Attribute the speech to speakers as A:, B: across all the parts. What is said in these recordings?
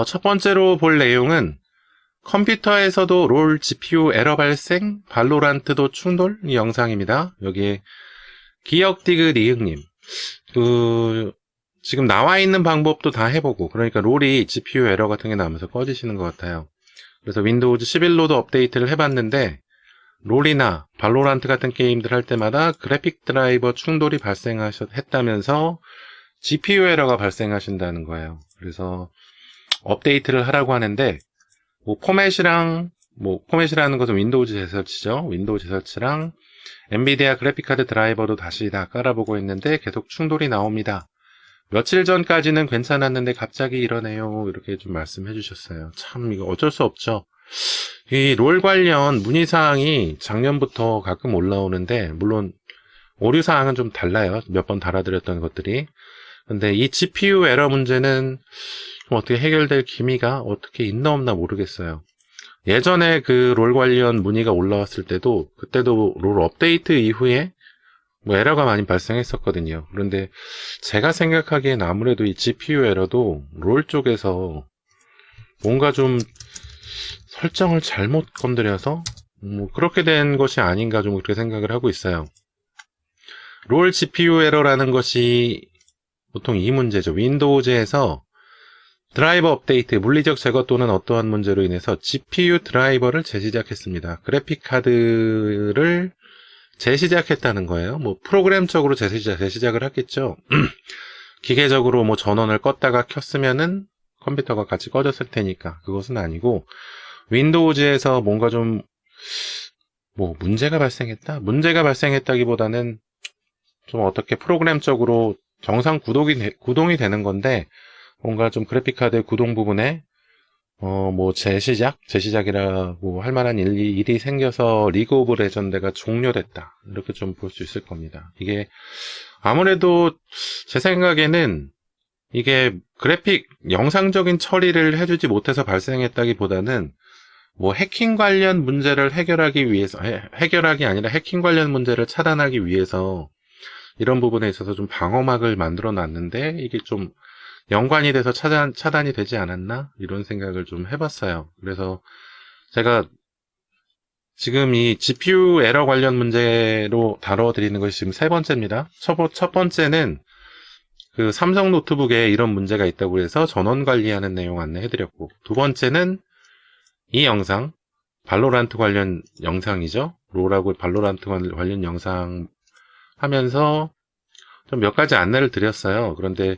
A: 첫 번째로 볼 내용은 컴퓨터에서도 롤 GPU 에러 발생, 발로란트도 충돌 이 영상입니다. 여기에 기억디그 리흥님, 지금 나와 있는 방법도 다 해보고, 그러니까 롤이 GPU 에러 같은 게 나오면서 꺼지시는 것 같아요. 그래서 윈도우즈 11로도 업데이트를 해봤는데, 롤이나 발로란트 같은 게임들 할 때마다 그래픽 드라이버 충돌이 발생했다면서 GPU 에러가 발생하신다는 거예요. 그래서 업데이트를 하라고 하는데, 포맷이라는 것은 윈도우즈 재설치죠. 윈도우 재설치랑 엔비디아 그래픽카드 드라이버도 다시 다 깔아보고 있는데 계속 충돌이 나옵니다. 며칠 전까지는 괜찮았는데 갑자기 이러네요. 이렇게 좀 말씀해 주셨어요. 참 이거 어쩔 수 없죠. 이 롤 관련 문의사항이 작년부터 가끔 올라오는데, 물론 오류사항은 좀 달라요. 몇 번 달아드렸던 것들이. 근데 이 GPU 에러 문제는 좀 어떻게 해결될 기미가 어떻게 있나 없나 모르겠어요. 예전에 그 롤 관련 문의가 올라왔을 때도, 그때도 롤 업데이트 이후에 에러가 많이 발생했었거든요. 그런데 제가 생각하기엔 아무래도 이 GPU 에러도 롤 쪽에서 뭔가 좀 설정을 잘못 건드려서 그렇게 된 것이 아닌가 좀 그렇게 생각을 하고 있어요. 롤 GPU 에러라는 것이 보통 이 문제죠. 윈도우즈에서 드라이버 업데이트, 물리적 제거 또는 어떠한 문제로 인해서 GPU 드라이버를 재시작했습니다. 그래픽 카드를 재시작했다는 거예요. 프로그램적으로 재시작을 했겠죠. 기계적으로 전원을 껐다가 켰으면은 컴퓨터가 같이 꺼졌을 테니까. 그것은 아니고, 윈도우즈에서 뭔가 좀 문제가 발생했다? 문제가 발생했다기보다는 좀 어떻게 프로그램적으로 정상 구동이 되는 건데, 뭔가 좀 그래픽카드 구동 부분에 재시작이라고 할 만한 일이 생겨서 리그 오브 레전드가 종료됐다. 이렇게 좀 볼 수 있을 겁니다. 이게 아무래도 제 생각에는 이게 그래픽 영상적인 처리를 해주지 못해서 발생했다기보다는 해킹 관련 문제를 해결하기 아니라 해킹 관련 문제를 차단하기 위해서 이런 부분에 있어서 좀 방어막을 만들어 놨는데, 이게 좀 연관이 돼서 차단이 되지 않았나? 이런 생각을 좀 해봤어요. 그래서 제가 지금 이 GPU 에러 관련 문제로 다뤄드리는 것이 지금 세 번째입니다. 첫 번째는 그 삼성 노트북에 이런 문제가 있다고 해서 전원 관리하는 내용 안내해드렸고, 두 번째는 이 영상, 발로란트 관련 영상이죠. 롤하고 발로란트 관련 영상 하면서 좀 몇 가지 안내를 드렸어요. 그런데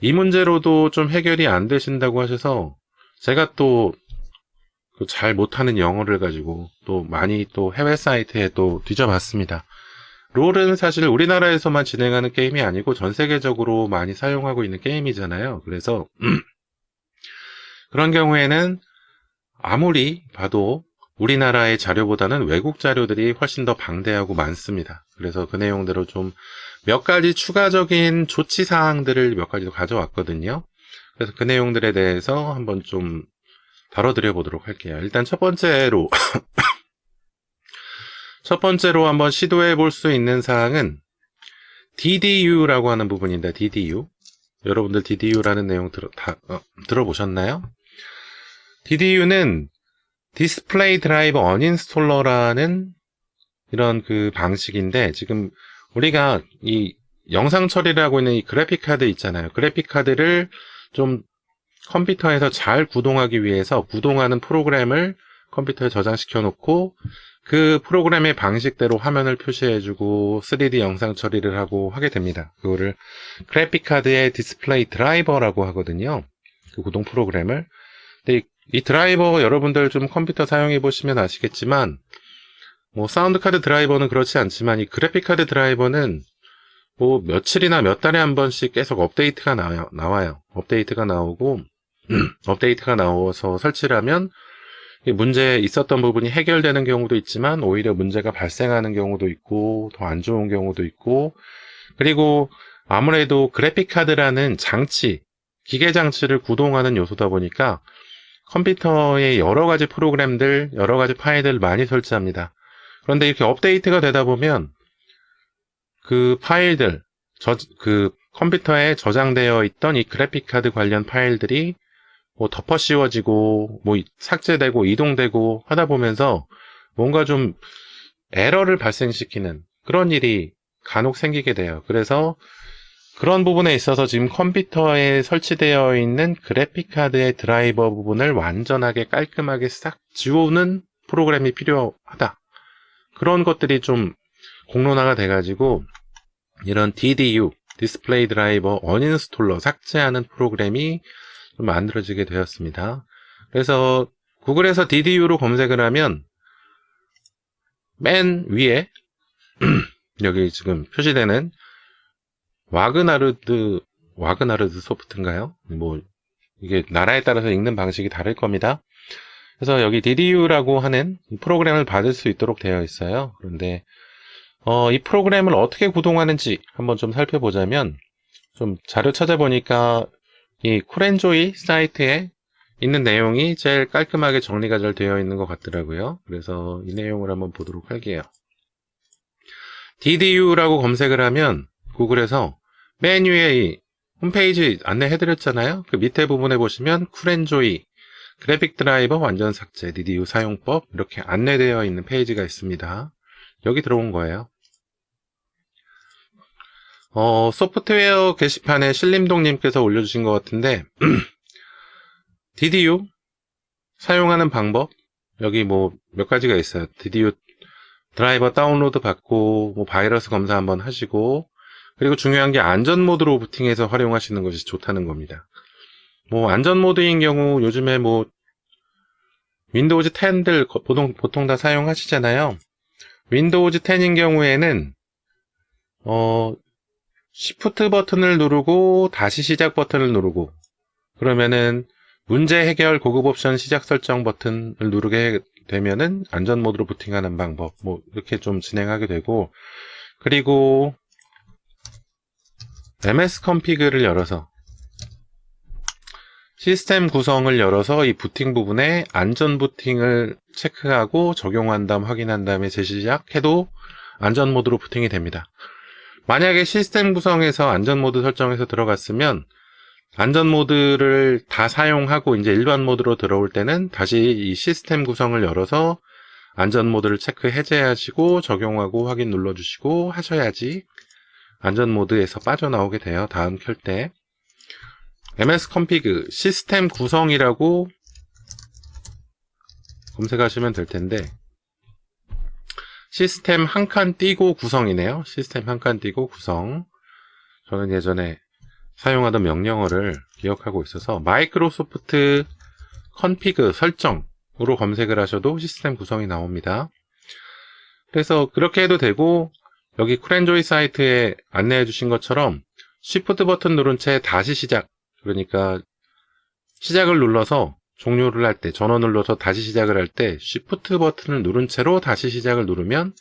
A: 이 문제로도 좀 해결이 안 되신다고 하셔서 제가 또 잘 못하는 영어를 가지고 또 많이 또 해외 사이트에 또 뒤져봤습니다. 롤은 사실 우리나라에서만 진행하는 게임이 아니고 전 세계적으로 많이 사용하고 있는 게임이잖아요. 그래서 그런 경우에는 아무리 봐도 우리나라의 자료보다는 외국 자료들이 훨씬 더 방대하고 많습니다. 그래서 그 내용대로 좀 몇 가지 추가적인 조치 사항들을 몇 가지 더 가져왔거든요. 그래서 그 내용들에 대해서 한번 좀 다뤄드려 보도록 할게요. 일단 첫 번째로 한번 시도해 볼 수 있는 사항은 DDU라고 하는 부분인데, DDU. 여러분들 DDU라는 내용 들어보셨나요? DDU는 디스플레이 드라이버 언인스톨러라는 이런 그 방식인데, 지금 우리가 이 영상 처리를 하고 있는 이 그래픽 카드 있잖아요. 그래픽 카드를 좀 컴퓨터에서 잘 구동하기 위해서 구동하는 프로그램을 컴퓨터에 저장시켜 놓고 그 프로그램의 방식대로 화면을 표시해주고 3D 영상 처리를 하고 하게 됩니다. 그거를 그래픽 카드의 디스플레이 드라이버라고 하거든요. 그 구동 프로그램을. 근데 이 드라이버 여러분들 좀 컴퓨터 사용해 보시면 아시겠지만, 사운드 카드 드라이버는 그렇지 않지만 이 그래픽 카드 드라이버는 며칠이나 몇 달에 한 번씩 계속 업데이트가 나와요. 업데이트가 나오고, 업데이트가 나와서 설치를 하면 문제 있었던 부분이 해결되는 경우도 있지만 오히려 문제가 발생하는 경우도 있고 더 안 좋은 경우도 있고, 그리고 아무래도 그래픽 카드라는 기계 장치를 구동하는 요소다 보니까 컴퓨터에 여러 가지 프로그램들, 여러 가지 파일들을 많이 설치합니다. 그런데 이렇게 업데이트가 되다 보면 그 파일들, 그 컴퓨터에 저장되어 있던 이 그래픽 카드 관련 파일들이 뭐 덮어 씌워지고 뭐 삭제되고 이동되고 하다 보면서 뭔가 좀 에러를 발생시키는 그런 일이 간혹 생기게 돼요. 그래서 그런 부분에 있어서 지금 컴퓨터에 설치되어 있는 그래픽카드의 드라이버 부분을 완전하게 깔끔하게 싹 지우는 프로그램이 필요하다. 그런 것들이 좀 공론화가 돼가지고 이런 DDU, 디스플레이 드라이버 언인스톨러 삭제하는 프로그램이 좀 만들어지게 되었습니다. 그래서 구글에서 DDU로 검색을 하면 맨 위에 여기 지금 표시되는 와그나르드 소프트인가요? 뭐 이게 나라에 따라서 읽는 방식이 다를 겁니다. 그래서 여기 DDU라고 하는 프로그램을 받을 수 있도록 되어 있어요. 그런데 이 프로그램을 어떻게 구동하는지 한번 좀 살펴보자면 좀 자료 찾아보니까 이 쿠렌조이 사이트에 있는 내용이 제일 깔끔하게 정리가 잘 되어 있는 것 같더라고요. 그래서 이 내용을 한번 보도록 할게요. DDU라고 검색을 하면 구글에서 맨 위에 이 홈페이지 안내해드렸잖아요. 그 밑에 부분에 보시면 쿠렌조이 그래픽 드라이버 완전 삭제 DDU 사용법 이렇게 안내되어 있는 페이지가 있습니다. 여기 들어온 거예요. 소프트웨어 게시판에 신림동님께서 올려주신 것 같은데 DDU 사용하는 방법 여기 뭐 몇 가지가 있어요. DDU 드라이버 다운로드 받고 뭐 바이러스 검사 한번 하시고 그리고 중요한 게 안전 모드로 부팅해서 활용하시는 것이 좋다는 겁니다. 뭐 안전 모드인 경우 요즘에 뭐 윈도우즈 10들 보통 다 사용하시잖아요. 윈도우즈 10인 경우에는 Shift 버튼을 누르고 다시 시작 버튼을 누르고 그러면은 문제 해결 고급 옵션 시작 설정 버튼을 누르게 되면은 안전 모드로 부팅하는 방법 뭐 이렇게 좀 진행하게 되고 그리고 MS config를 열어서 시스템 구성을 열어서 이 부팅 부분에 안전 부팅을 체크하고 적용한 다음 확인한 다음에 재시작해도 안전 모드로 부팅이 됩니다. 만약에 시스템 구성에서 안전 모드 설정에서 들어갔으면 안전 모드를 다 사용하고 이제 일반 모드로 들어올 때는 다시 이 시스템 구성을 열어서 안전 모드를 체크 해제하시고 적용하고 확인 눌러주시고 하셔야지 안전 모드에서 빠져나오게 돼요. 다음 켤 때 MS config 시스템 구성이라고 검색하시면 될 텐데 시스템 한 칸 띄고 구성이네요. 시스템 한 칸 띄고 구성. 저는 예전에 사용하던 명령어를 기억하고 있어서 마이크로소프트 컨피그 설정으로 검색을 하셔도 시스템 구성이 나옵니다. 그래서 그렇게 해도 되고 여기 쿠렌조이 사이트에 안내해 주신 것처럼 Shift 버튼 누른 채 다시 시작 그러니까 시작을 눌러서 종료를 할 때 전원을 눌러서 다시 시작을 할 때 Shift 버튼을 누른 채로 다시 시작을 누르면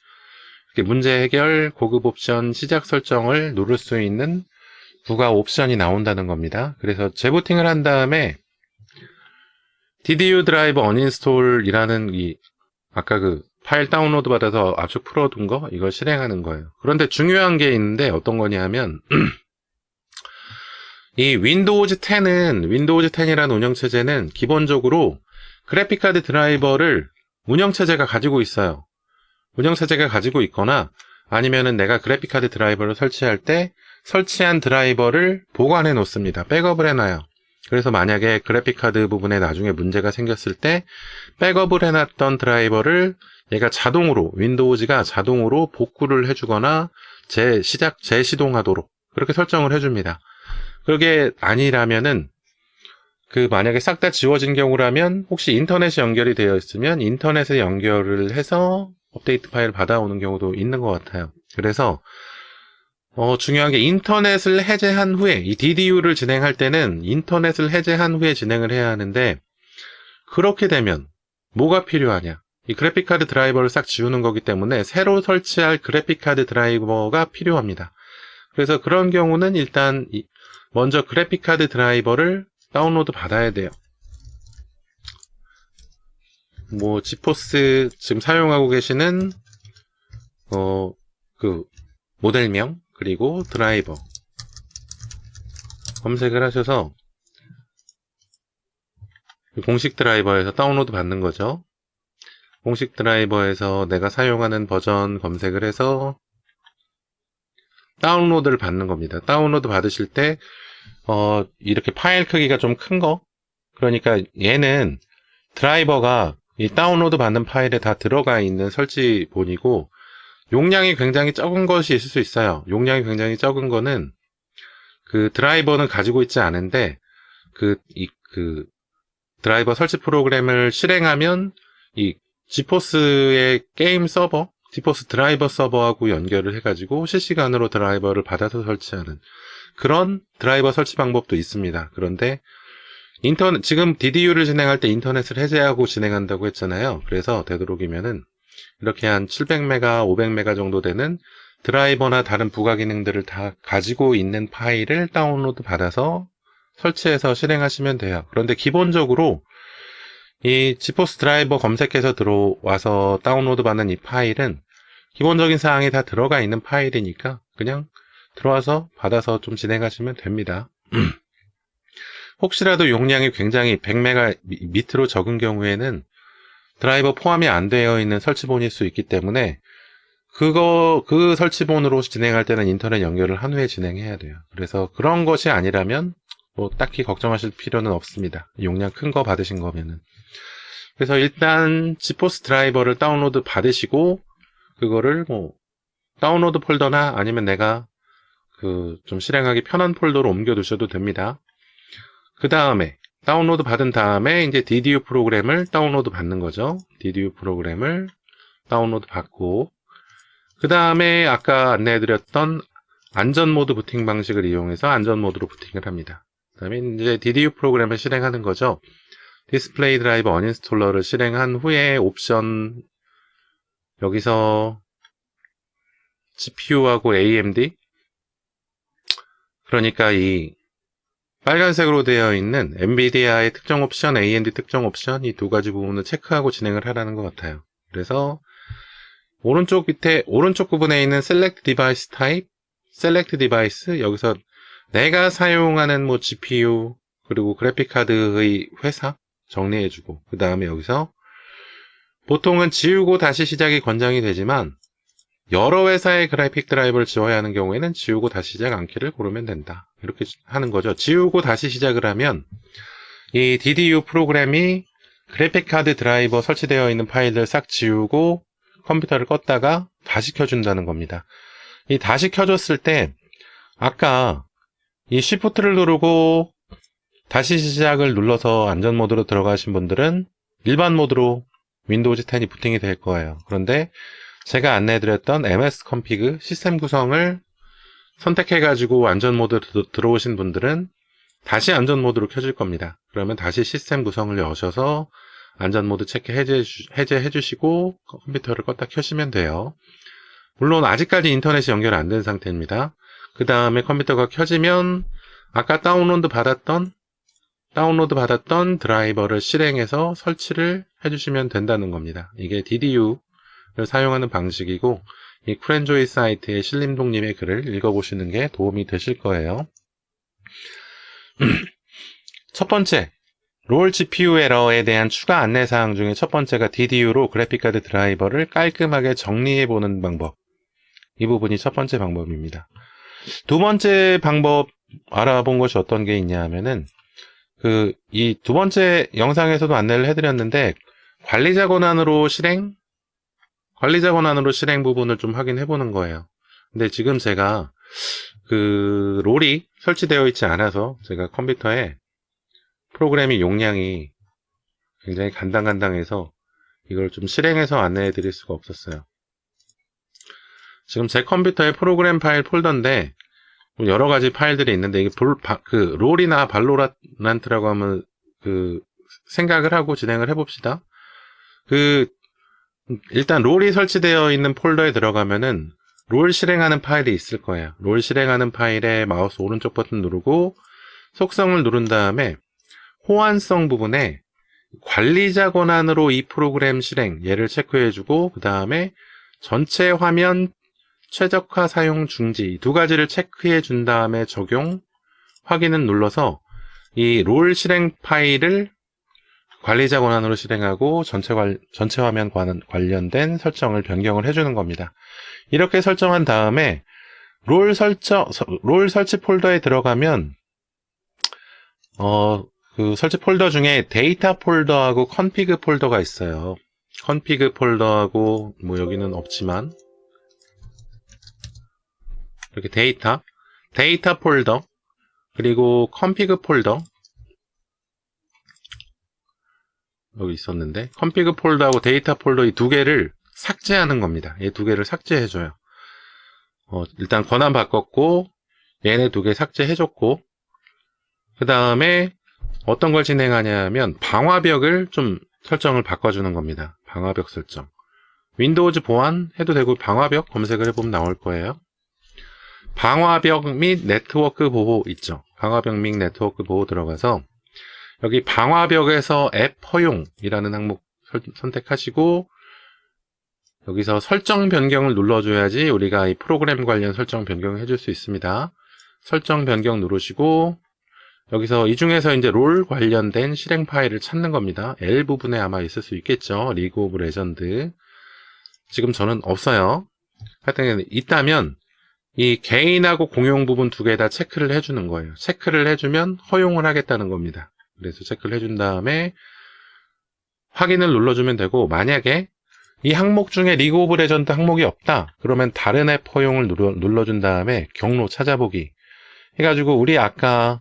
A: 이렇게 문제 해결 고급 옵션 시작 설정을 누를 수 있는 부가 옵션이 나온다는 겁니다. 그래서 재부팅을 한 다음에 DDU 드라이버 언인스톨이라는 이 아까 그 파일 다운로드 받아서 압축 풀어둔 거 이걸 실행하는 거예요. 그런데 중요한 게 있는데 어떤 거냐 하면 이 윈도우즈 10이라는 운영체제는 기본적으로 그래픽카드 드라이버를 운영체제가 가지고 있어요. 운영체제가 가지고 있거나 아니면은 내가 그래픽카드 드라이버를 설치할 때 설치한 드라이버를 보관해 놓습니다. 백업을 해놔요. 그래서 만약에 그래픽카드 부분에 나중에 문제가 생겼을 때 백업을 해놨던 드라이버를 얘가 자동으로 윈도우즈가 자동으로 복구를 해주거나 재시동하도록 그렇게 설정을 해줍니다. 그게 아니라면은 만약에 싹 다 지워진 경우라면 혹시 인터넷이 연결이 되어 있으면 인터넷에 연결을 해서 업데이트 파일을 받아오는 경우도 있는 것 같아요. 그래서 중요한 게 인터넷을 해제한 후에 이 DDU를 진행할 때는 인터넷을 해제한 후에 진행을 해야 하는데 그렇게 되면 뭐가 필요하냐? 이 그래픽카드 드라이버를 싹 지우는 거기 때문에 새로 설치할 그래픽카드 드라이버가 필요합니다. 그래서 그런 경우는 일단 먼저 그래픽카드 드라이버를 다운로드 받아야 돼요. 뭐 지포스 지금 사용하고 계시는 모델명 그리고 드라이버 검색을 하셔서 공식 드라이버에서 다운로드 받는 거죠. 공식 드라이버에서 내가 사용하는 버전 검색을 해서 다운로드를 받는 겁니다. 다운로드 받으실 때 이렇게 파일 크기가 좀 큰 거, 그러니까 얘는 드라이버가 이 다운로드 받는 파일에 다 들어가 있는 설치본이고, 용량이 굉장히 적은 것이 있을 수 있어요. 용량이 굉장히 적은 거는 그 드라이버는 가지고 있지 않은데 그 드라이버 설치 프로그램을 실행하면 이 지포스의 게임 서버, 지포스 드라이버 서버하고 연결을 해가지고 실시간으로 드라이버를 받아서 설치하는 그런 드라이버 설치 방법도 있습니다. 그런데 지금 DDU를 진행할 때 인터넷을 해제하고 진행한다고 했잖아요. 그래서 되도록이면은 이렇게 한 700메가, 500메가 정도 되는 드라이버나 다른 부가 기능들을 다 가지고 있는 파일을 다운로드 받아서 설치해서 실행하시면 돼요. 그런데 기본적으로 이 지포스 드라이버 검색해서 들어와서 다운로드 받는 이 파일은 기본적인 사항이 다 들어가 있는 파일이니까 그냥 들어와서 받아서 좀 진행하시면 됩니다. 혹시라도 용량이 굉장히 100메가 밑으로 적은 경우에는 드라이버 포함이 안 되어 있는 설치본일 수 있기 때문에 그 설치본으로 진행할 때는 인터넷 연결을 한 후에 진행해야 돼요. 그래서 그런 것이 아니라면 뭐 딱히 걱정하실 필요는 없습니다. 용량 큰 거 받으신 거면은. 그래서 일단 지포스 드라이버를 다운로드 받으시고 그거를 뭐 다운로드 폴더나 아니면 내가 좀 실행하기 편한 폴더로 옮겨 두셔도 됩니다. 그 다음에 다운로드 받은 다음에 이제 DDU 프로그램을 다운로드 받는 거죠. DDU 프로그램을 다운로드 받고 그 다음에 아까 안내해드렸던 안전 모드 부팅 방식을 이용해서 안전 모드로 부팅을 합니다. 그 다음에 이제 DDU 프로그램을 실행하는 거죠. 디스플레이 드라이버 언인스톨러를 실행한 후에 옵션 여기서 GPU하고 AMD 그러니까 이 빨간색으로 되어 있는 엔비디아의 특정 옵션, AMD 특정 옵션 이 두 가지 부분을 체크하고 진행을 하라는 것 같아요. 그래서 오른쪽 밑에 오른쪽 부분에 있는 Select Device Type, Select Device 여기서 내가 사용하는 뭐 GPU 그리고 그래픽카드의 회사 정리해주고 그 다음에 여기서 보통은 지우고 다시 시작이 권장이 되지만 여러 회사의 그래픽 드라이버를 지워야 하는 경우에는 지우고 다시 시작 않기를 고르면 된다. 이렇게 하는 거죠. 지우고 다시 시작을 하면 이 DDU 프로그램이 그래픽카드 드라이버 설치되어 있는 파일을 싹 지우고 컴퓨터를 껐다가 다시 켜준다는 겁니다. 이 다시 켜줬을 때 아까 이 Shift를 누르고 다시 시작을 눌러서 안전 모드로 들어가신 분들은 일반 모드로 윈도우즈 10이 부팅이 될 거예요. 그런데 제가 안내해드렸던 MS config 시스템 구성을 선택해가지고 안전 모드로 들어오신 분들은 다시 안전 모드로 켜질 겁니다. 그러면 다시 시스템 구성을 여셔서 안전 모드 체크 해제해 주시고 컴퓨터를 껐다 켜시면 돼요. 물론 아직까지 인터넷이 연결 안 된 상태입니다. 그 다음에 컴퓨터가 켜지면 아까 다운로드 받았던 드라이버를 실행해서 설치를 해주시면 된다는 겁니다. 이게 DDU를 사용하는 방식이고 이 쿨엔조이 사이트의 신림동님의 글을 읽어보시는 게 도움이 되실 거예요. 첫 번째, 롤 GPU 에러에 대한 추가 안내사항 중에 첫 번째가 DDU로 그래픽카드 드라이버를 깔끔하게 정리해보는 방법. 이 부분이 첫 번째 방법입니다. 두 번째 방법 알아본 것이 어떤 게 있냐 하면은 이 두 번째 영상에서도 안내를 해드렸는데 관리자 권한으로 실행 부분을 좀 확인해 보는 거예요. 근데 지금 제가 롤이 설치되어 있지 않아서 제가 컴퓨터에 프로그램이 용량이 굉장히 간당간당해서 이걸 좀 실행해서 안내해 드릴 수가 없었어요. 지금 제 컴퓨터에 프로그램 파일 폴더인데 여러 가지 파일들이 있는데 이게 롤이나 발로란트라고 하면 생각을 하고 진행을 해봅시다. 일단 롤이 설치되어 있는 폴더에 들어가면은 롤 실행하는 파일이 있을 거예요. 롤 실행하는 파일에 마우스 오른쪽 버튼 누르고 속성을 누른 다음에 호환성 부분에 관리자 권한으로 이 프로그램 실행 얘를 체크해주고 그 다음에 전체 화면 최적화 사용 중지 두 가지를 체크해 준 다음에 적용 확인을 눌러서 이 롤 실행 파일을 관리자 권한으로 실행하고 전체 화면 관련된 설정을 변경을 해주는 겁니다. 이렇게 설정한 다음에 롤 설치 폴더에 들어가면 그 설치 폴더 중에 데이터 폴더하고 컨피그 폴더가 있어요. 컨피그 폴더하고 뭐 여기는 없지만 이렇게 데이터 폴더 그리고 컨피그 폴더 여기 있었는데 컨피그 폴더하고 데이터 폴더 이 두 개를 삭제하는 겁니다. 이 두 개를 삭제해줘요. 일단 권한 바꿨고 얘네 두 개 삭제해줬고 그 다음에 어떤 걸 진행하냐면 방화벽을 좀 설정을 바꿔주는 겁니다. 방화벽 설정. 윈도우즈 보안 해도 되고 방화벽 검색을 해보면 나올 거예요. 방화벽 및 네트워크 보호 있죠. 방화벽 및 네트워크 보호 들어가서 여기 방화벽에서 앱 허용이라는 항목 선택하시고 여기서 설정 변경을 눌러줘야지 우리가 이 프로그램 관련 설정 변경을 해줄 수 있습니다. 설정 변경 누르시고 여기서 이 중에서 이제 롤 관련된 실행 파일을 찾는 겁니다. L 부분에 아마 있을 수 있겠죠. 리그 오브 레전드. 지금 저는 없어요. 하여튼 있다면 이 개인하고 공용 부분 두 개 다 체크를 해주는 거예요. 체크를 해주면 허용을 하겠다는 겁니다. 그래서 체크를 해준 다음에 확인을 눌러주면 되고 만약에 이 항목 중에 리그 오브 레전드 항목이 없다. 그러면 다른 앱 허용을 눌러준 다음에 경로 찾아보기 해가지고 우리 아까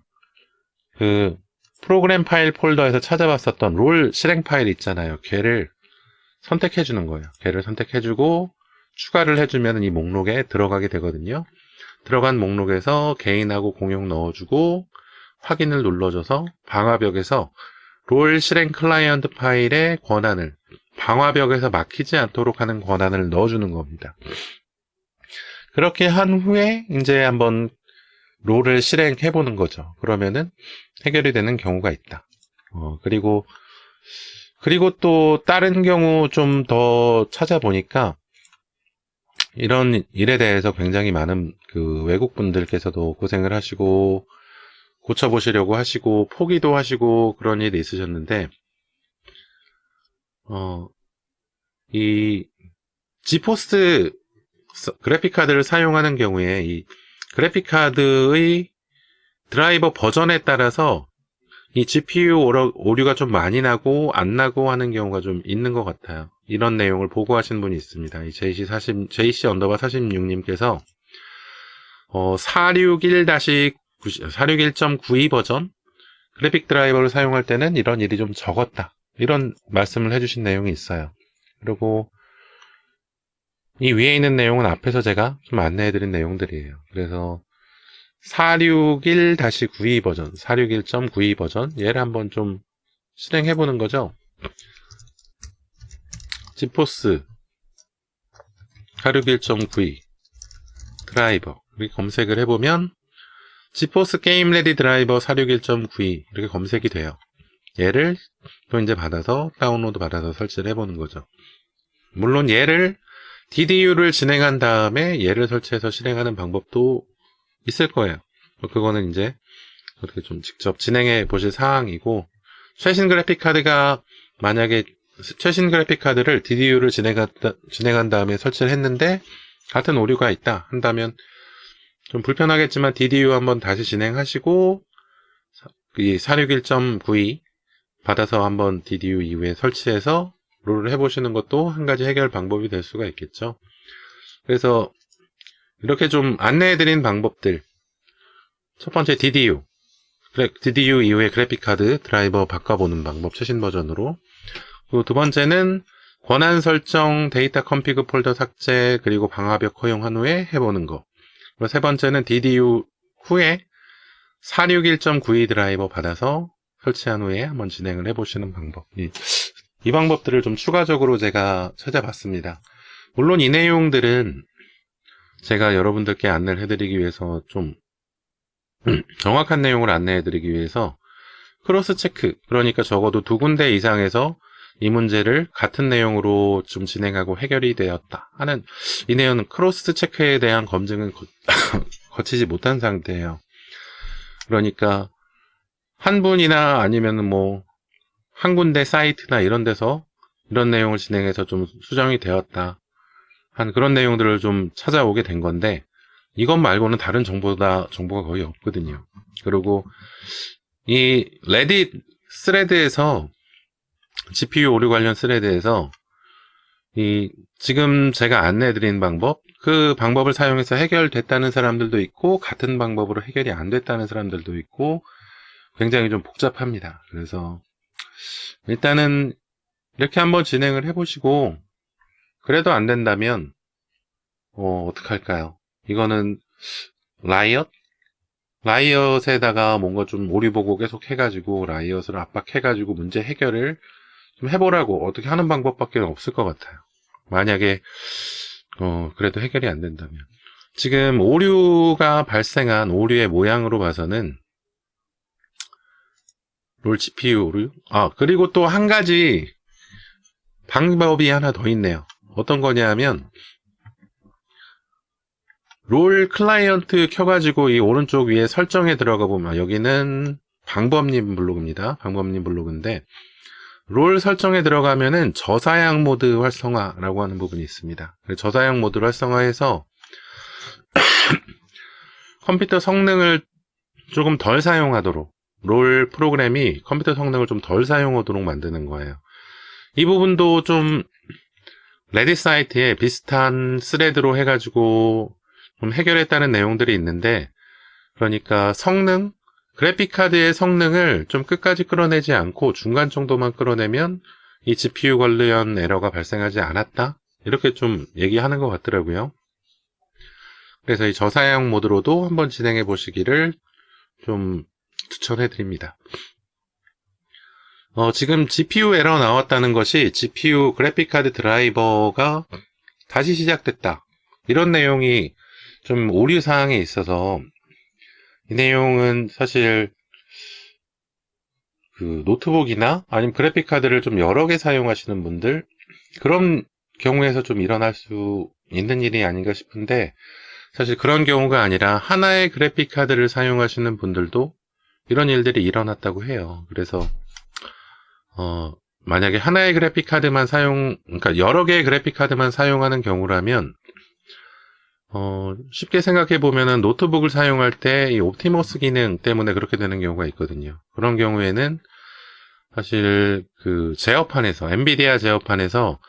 A: 그 프로그램 파일 폴더에서 찾아봤었던 롤 실행 파일 있잖아요. 걔를 선택해 주는 거예요. 걔를 선택해 주고 추가를 해주면 이 목록에 들어가게 되거든요. 들어간 목록에서 개인하고 공용 넣어주고 확인을 눌러줘서 방화벽에서 롤 실행 클라이언트 파일의 권한을 방화벽에서 막히지 않도록 하는 권한을 넣어주는 겁니다. 그렇게 한 후에 이제 한번 롤을 실행해 보는 거죠. 그러면은 해결이 되는 경우가 있다. 그리고 또 다른 경우 좀 더 찾아보니까 이런 일에 대해서 굉장히 많은 그 외국 분들께서도 고생을 하시고 고쳐보시려고 하시고 포기도 하시고 그런 일이 있으셨는데 이 지포스 그래픽카드를 사용하는 경우에 이 그래픽카드의 드라이버 버전에 따라서 이 GPU 오류가 좀 많이 나고 안 나고 하는 경우가 좀 있는 것 같아요. 이런 내용을 보고하신 분이 있습니다. 이 JC_46님께서 461.92 버전 그래픽 드라이버를 사용할 때는 이런 일이 좀 적었다. 이런 말씀을 해주신 내용이 있어요. 그리고 이 위에 있는 내용은 앞에서 제가 좀 안내해드린 내용들이에요. 그래서 461-92 버전, 461.92 버전 얘를 한번 좀 실행해보는 거죠. 지포스 461.92 드라이버 이렇게 검색을 해보면 지포스 게임 레디 드라이버 461.92 이렇게 검색이 돼요. 얘를 또 이제 받아서 다운로드 받아서 설치를 해보는 거죠. 물론 얘를 DDU를 진행한 다음에 얘를 설치해서 실행하는 방법도 있을 거예요. 그거는 이제 어떻게 좀 직접 진행해 보실 사항이고 최신 그래픽 카드가 만약에 최신 그래픽 카드를 DDU를 진행한 다음에 설치를 했는데 같은 오류가 있다 한다면 좀 불편하겠지만 DDU 한번 다시 진행하시고 이 461.92 받아서 한번 DDU 이후에 설치해서 롤을 해보시는 것도 한 가지 해결 방법이 될 수가 있겠죠. 그래서 이렇게 좀 안내해드린 방법들 첫 번째 DDU 이후에 그래픽카드 드라이버 바꿔보는 방법 최신 버전으로 그리고 두 번째는 권한 설정 데이터 컨피그 폴더 삭제 그리고 방화벽 허용한 후에 해보는 거 그리고 세 번째는 DDU 후에 461.92 드라이버 받아서 설치한 후에 한번 진행을 해보시는 방법 이 방법들을 좀 추가적으로 제가 찾아봤습니다. 물론 이 내용들은 제가 여러분들께 안내를 해드리기 위해서 좀 정확한 내용을 안내해드리기 위해서 크로스 체크 그러니까 적어도 두 군데 이상에서 이 문제를 같은 내용으로 좀 진행하고 해결이 되었다 하는 이 내용은 크로스 체크에 대한 검증은 거치지 못한 상태예요. 그러니까 한 분이나 아니면은 뭐 한 군데 사이트나 이런 데서 이런 내용을 진행해서 좀 수정이 되었다 한 그런 내용들을 좀 찾아오게 된 건데, 이것 말고는 다른 정보가 거의 없거든요. 그리고 이 레딧 스레드에서, GPU 오류 관련 스레드에서 지금 제가 안내해드린 방법, 그 방법을 사용해서 해결됐다는 사람들도 있고, 같은 방법으로 해결이 안 됐다는 사람들도 있고, 굉장히 좀 복잡합니다. 그래서 일단은 이렇게 한번 진행을 해보시고, 그래도 안 된다면 어떡할까요? 이거는 라이엇에다가 뭔가 좀 오류 보고 계속 해가지고 라이엇을 압박해가지고 문제 해결을 좀 해보라고, 어떻게 하는 방법밖에 없을 것 같아요. 만약에 그래도 해결이 안 된다면. 지금 오류가 발생한 오류의 모양으로 봐서는 롤 GPU 오류? 그리고 또 한 가지 방법이 하나 더 있네요. 어떤 거냐 하면, 롤 클라이언트 켜가지고 이 오른쪽 위에 설정에 들어가 보면, 여기는 방범님 블로그입니다. 방범님 블로그인데, 롤 설정에 들어가면은 저사양 모드 활성화라고 하는 부분이 있습니다. 저사양 모드를 활성화해서 컴퓨터 성능을 조금 덜 사용하도록, 롤 프로그램이 컴퓨터 성능을 좀 덜 사용하도록 만드는 거예요. 이 부분도 좀 레딧 사이트에 비슷한 스레드로 해가지고 좀 해결했다는 내용들이 있는데, 그러니까 성능, 그래픽카드의 성능을 좀 끝까지 끌어내지 않고 중간 정도만 끌어내면 이 GPU 관련 에러가 발생하지 않았다, 이렇게 좀 얘기하는 것 같더라고요. 그래서 이 저사양 모드로도 한번 진행해 보시기를 좀 추천해 드립니다. 지금 GPU 에러 나왔다는 것이 GPU 그래픽카드 드라이버가 다시 시작됐다, 이런 내용이 좀 오류 사항에 있어서, 이 내용은 사실 그 노트북이나 아니면 그래픽카드를 좀 여러 개 사용하시는 분들, 그런 경우에서 좀 일어날 수 있는 일이 아닌가 싶은데, 사실 그런 경우가 아니라 하나의 그래픽카드를 사용하시는 분들도 이런 일들이 일어났다고 해요. 그래서 만약에 하나의 그래픽카드만 그러니까 여러 개의 그래픽카드만 사용하는 경우라면, 쉽게 생각해 보면은 노트북을 사용할 때 이 옵티머스 기능 때문에 그렇게 되는 경우가 있거든요. 그런 경우에는 사실 그 제어판에서, 엔비디아 제어판에서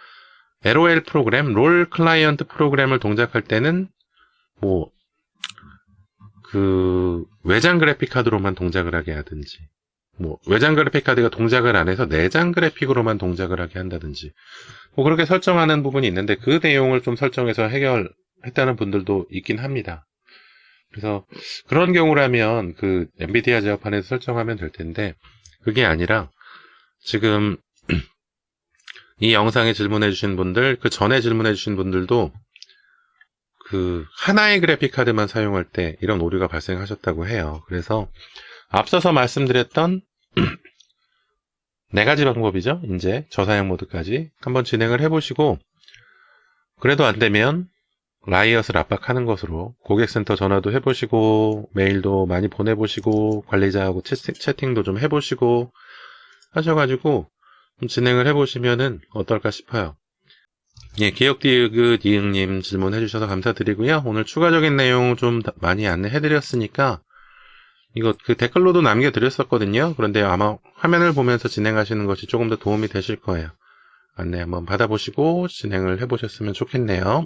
A: LOL 프로그램, 롤 클라이언트 프로그램을 동작할 때는 뭐 그 외장 그래픽 카드로만 동작을 하게 하든지, 뭐 외장 그래픽 카드가 동작을 안 해서 내장 그래픽으로만 동작을 하게 한다든지, 뭐 그렇게 설정하는 부분이 있는데, 그 내용을 좀 설정해서 해결했다는 분들도 있긴 합니다. 그래서 그런 경우라면 그 엔비디아 제어판에서 설정하면 될 텐데, 그게 아니라 지금 이 영상에 질문해 주신 분들, 그 전에 질문해 주신 분들도 그 하나의 그래픽 카드만 사용할 때 이런 오류가 발생하셨다고 해요. 그래서 앞서서 말씀드렸던 네 가지 방법이죠. 이제 저사양 모드까지 한번 진행을 해보시고, 그래도 안 되면 라이엇을 압박하는 것으로 고객센터 전화도 해보시고, 메일도 많이 보내보시고, 관리자하고 채팅도 좀 해보시고 하셔가지고 좀 진행을 해보시면은 어떨까 싶어요. 예, 기억디귿 이응님 질문해 주셔서 감사드리고요. 오늘 추가적인 내용 좀 많이 안내해드렸으니까, 이거 그 댓글로도 남겨드렸었거든요. 그런데 아마 화면을 보면서 진행하시는 것이 조금 더 도움이 되실 거예요. 안내 한번 받아보시고 진행을 해보셨으면 좋겠네요.